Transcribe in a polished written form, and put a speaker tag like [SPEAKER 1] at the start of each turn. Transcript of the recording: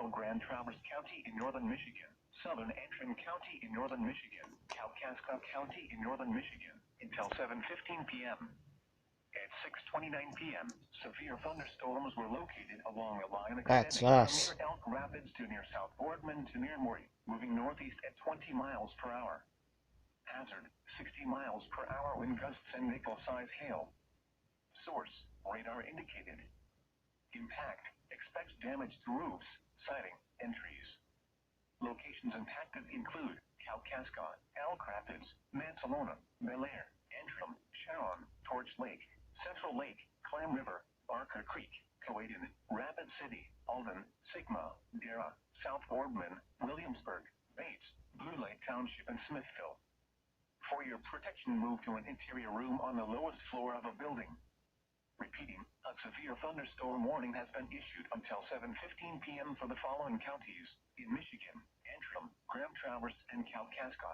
[SPEAKER 1] Central Grand Traverse County in northern Michigan, southern Antrim County in northern Michigan, Kalkaska County in northern Michigan, until 7:15 p.m. At 6:29 p.m., severe thunderstorms were located along a line
[SPEAKER 2] That's
[SPEAKER 1] extending from
[SPEAKER 2] us.
[SPEAKER 1] near Elk Rapids to near South Boardman to near Maury, moving northeast at 20 miles per hour. Hazard, 60 miles per hour wind gusts and nickel-size hail. Source, radar indicated. Impact, expects damage to roofs, siding, and trees. Locations impacted include Kalkaska, Elk Rapids, Mansalona, Bel Air, Antrim, Sharon, Torch Lake, Central Lake, Clam River, Barker Creek, Cowayden, Rapid City, Alden, Sigma, Dara, South Boardman, Williamsburg, Bates, Blue Lake Township, and Smithville. For your protection, move to an interior room on the lowest floor of a building. Repeating, a severe thunderstorm warning has been issued until 7:15 p.m. for the following counties in Michigan: Antrim, Grand Traverse, and Kalkaska.